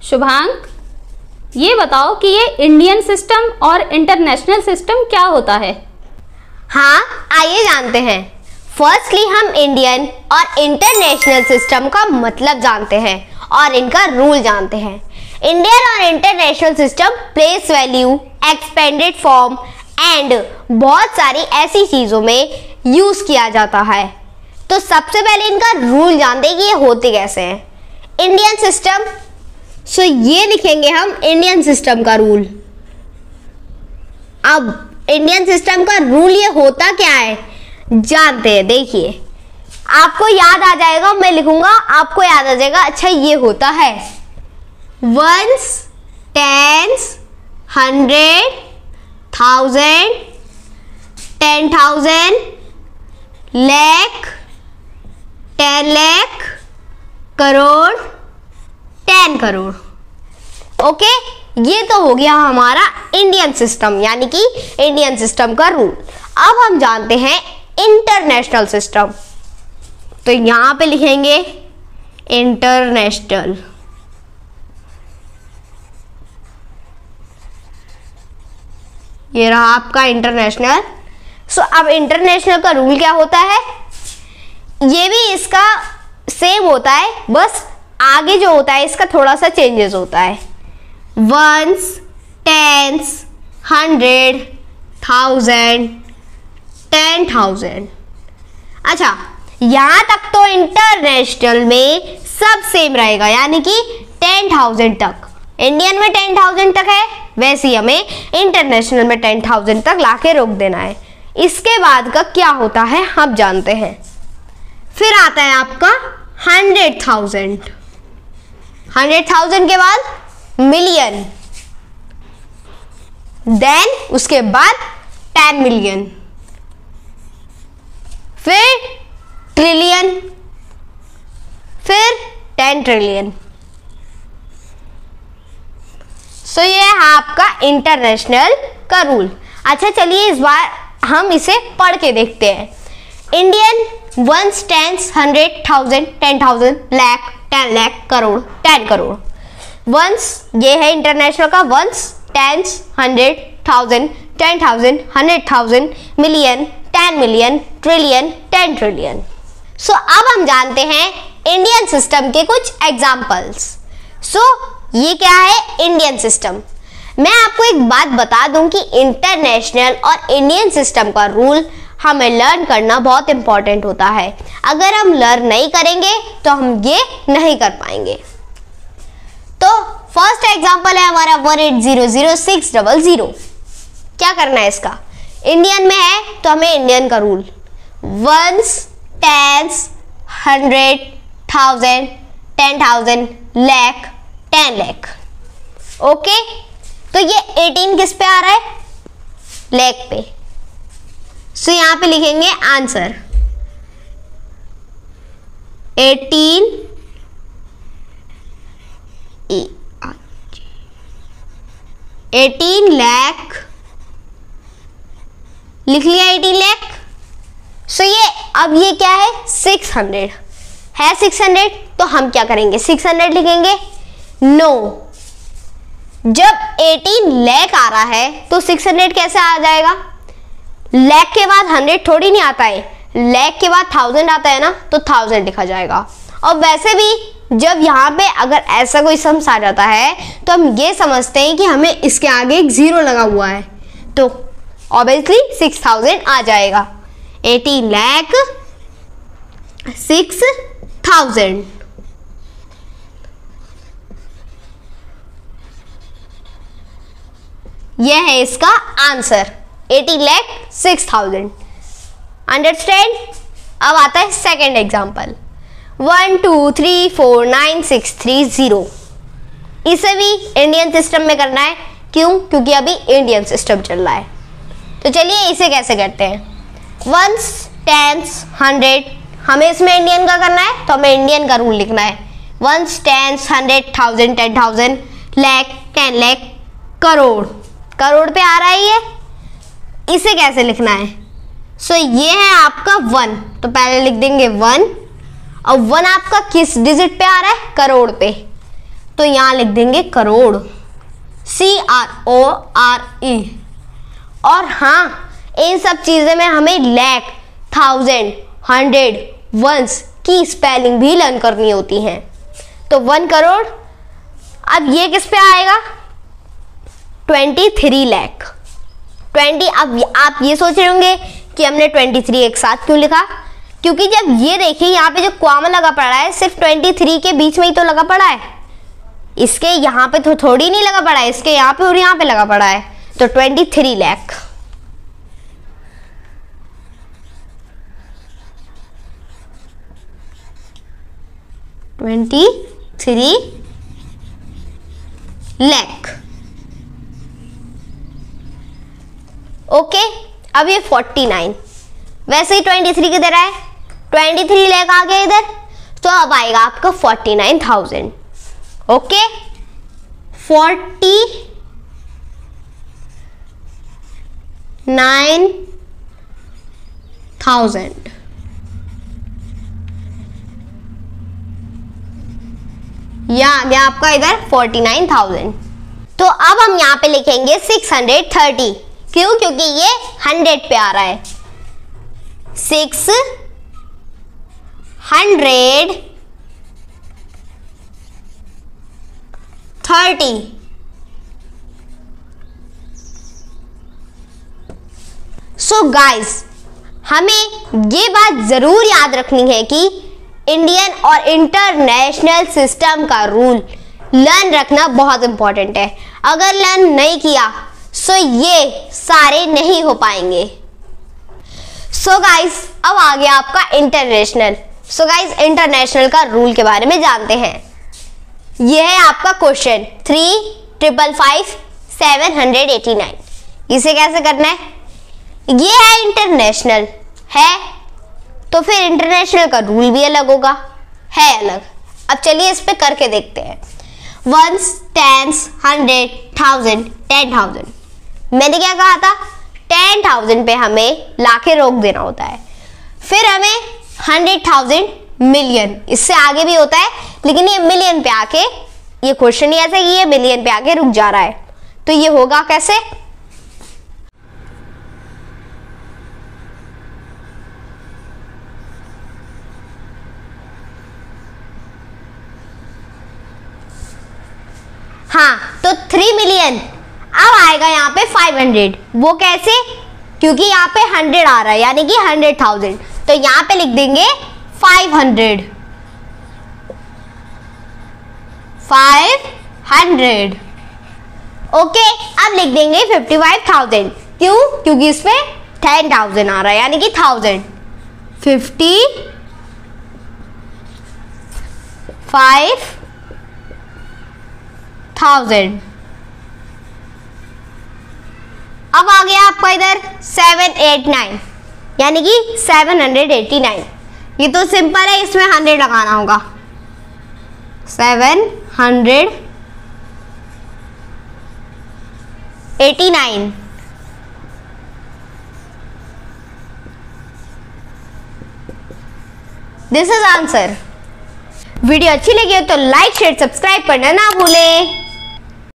शुभांक, ये बताओ कि ये इंडियन सिस्टम और इंटरनेशनल सिस्टम क्या होता है? हाँ, आइए जानते हैं। फर्स्टली हम इंडियन और इंटरनेशनल सिस्टम का मतलब जानते हैं और इनका रूल जानते हैं। इंडियन और international system place value, expanded form and बहुत सारी ऐसी चीज़ों में यूज़ किया जाता है। तो सबसे पहले इनका रूल जानते हैं कि ये होते कैसे हैं। इंडियन सिस्टम, सो ये लिखेंगे हम इंडियन सिस्टम का रूल। अब इंडियन सिस्टम का रूल ये होता क्या है जानते हैं। देखिए, आपको याद आ जाएगा, मैं लिखूंगा आपको याद आ जाएगा। अच्छा, ये होता है ones, tens, 100, 1000, 10,000, lakh, 10 lakh, crore, 10 crore. Okay, ये तो हो गया हमारा इंडियन सिस्टम, यानी कि इंडियन सिस्टम का रूल। अब हम जानते हैं इंटरनेशनल सिस्टम। तो यहां पे लिखेंगे इंटरनेशनल। ये रहा आपका इंटरनेशनल। सो अब इंटरनेशनल का रूल क्या होता है? ये भी इसका सेम होता है, बस आगे जो होता है इसका थोड़ा सा चेंजेस होता है। Ones, tens, 100, 1000, 10,000। अच्छा, यहां तक तो इंटरनेशनल में सब सेम रहेगा, यानी कि 10,000 तक। इंडियन में 10,000 तक है, वैसे ही हमें इंटरनेशनल में 10,000 तक लाके रोक देना है। इसके बाद का क्या होता है हम जानते हैं। फिर आता है आपका 100,000। 100,000 के बाद मिलियन, देन उसके बाद 10 मिलियन, फिर ट्रिलियन, फिर 10 ट्रिलियन। सो ये है आपका इंटरनेशनल का रूल। अच्छा, चलिए इस बार हम इसे पढ़ के देखते हैं। Indian ones, tens, 100, 1000, 10,000, lakh, 10 lakh, crore, 10 crore. Ones ये है इंटरनेशनल का, ones, tens, 100, 1000, 10,000, 100,000, million, 10 million, trillion, 10 trillion. So अब हम जानते हैं इंडियन सिस्टम के कुछ एग्जाम्पल्स। सो ये क्या है इंडियन सिस्टम। मैं आपको एक बात बता दूं कि इंटरनेशनल और इंडियन सिस्टम का रूल हमें लर्न करना बहुत इंपॉर्टेंट होता है। अगर हम लर्न नहीं करेंगे तो हम ये नहीं कर पाएंगे। तो फर्स्ट एग्जांपल है हमारा 1800600। क्या करना है इसका? इंडियन में है तो हमें इंडियन का rule, ones, tens, 100, 1000, 10,000, lakh, 10 lakh. Okay, तो ये 18 किस पे आ रहा है? लाख पे। सो यहां पे लिखेंगे आंसर 18 लाख। लिख लिया 18 लाख। सो ये अब ये क्या है? 600 है। 600 तो हम क्या करेंगे? 600 लिखेंगे। नो, जब 18 लाख आ रहा है तो 600 कैसे आ जाएगा? लाख के बाद 100 थोड़ी नहीं आता है, लाख के बाद 1000 आता है ना, तो 1000 लिखा जाएगा। और वैसे भी जब यहाँ पे अगर ऐसा कोई सम्स आ जाता है तो हम ये समझते हैं कि हमें इसके आगे एक 0 लगा हुआ है, तो ऑब्वियसली 6000 आ जाएगा। 18 लाख 6000। यह है इसका आंसर 18 लाख 6000। अंडरस्टैंड? अब आता है सेकेंड एग्जाम्पल 1234963 इसे भी इंडियन सिस्टम में करना है। क्यों? क्योंकि अभी इंडियन सिस्टम चल रहा है। तो चलिए इसे कैसे करते हैं। वंस, टेंस, 100, हमें इसमें इंडियन का करना है तो हमें इंडियन का रूल लिखना है। Ones, tens, 100, 1000, 10,000, lakh, 10 lakh, crore. करोड़ पे आ रहा है ये, इसे कैसे लिखना है? सो ये है आपका 1, तो पहले लिख देंगे 1। और 1 आपका किस डिजिट पे आ रहा है? करोड़ पे। तो यहां लिख देंगे करोड़, CRORE। और हाँ, इन सब चीजें में हमें लैख, थाउजेंड, हंड्रेड, वंस की स्पेलिंग भी लर्न करनी होती है। तो 1 करोड़, अब ये किस पे आएगा? 23 लाख। 20, अब आप ये सोच रहे होंगे कि हमने 23 एक साथ क्यों लिखा? क्योंकि जब ये देखिए यहाँ पे जो कॉमा लगा पड़ा है सिर्फ 23 के बीच में ही तो लगा पड़ा है, इसके यहाँ पे तो थोड़ी नहीं लगा पड़ा है, इसके यहाँ पे और यहाँ पे लगा पड़ा है। तो 23 लाख। ओके, अब ये 49, वैसे ही 23 किधर है? 23 लाख आ गया इधर, तो अब आएगा आपका 49,000। ओके, 49,000। यहां आ गया आपका इधर 49,000। तो अब हम यहां पे लिखेंगे 630। क्यों? क्योंकि ये 100 पे आ रहा है। 630। सो गाइस, हमें ये बात जरूर याद रखनी है कि इंडियन और इंटरनेशनल सिस्टम का रूल लर्न रखना बहुत इंपॉर्टेंट है। अगर लर्न नहीं किया सो ये सारे नहीं हो पाएंगे। सो गाइस, अब आ गया आपका इंटरनेशनल। सो गाइस, इंटरनेशनल का रूल के बारे में जानते हैं। यह है आपका क्वेश्चन 3555789। इसे कैसे करना है? ये है इंटरनेशनल है, तो फिर इंटरनेशनल का रूल भी अलग होगा, है अलग। अब चलिए इस पे करके देखते हैं। 1s, 10s, 100, 1000, 10,000। मैंने क्या कहा था? 10,000 पे हमें लाके रोक देना होता है। फिर हमें 100,000 मिलियन, इससे आगे भी होता है, लेकिन ये मिलियन पे आके, ये क्वेश्चन ही ऐसा कि ये मिलियन पे आके रुक जा रहा है। तो ये होगा कैसे? हाँ, तो 3 मिलियन। अब आएगा यहाँ पे 500। वो कैसे? क्योंकि यहाँ पे 100 आ रहा है, यानी कि 100,000। तो यहाँ पे लिख देंगे 500। 500। ओके, अब लिख देंगे 55,000। क्यों? क्योंकि इसमें 10,000 आ रहा है, यानी कि 1000। 55,000। अब आ गया आपका इधर 789, यानी कि 789। ये तो सिंपल है, इसमें 100 लगाना होगा। 789। This is answer. वीडियो अच्छी लगी हो तो लाइक, शेयर, सब्सक्राइब करना ना भूलें।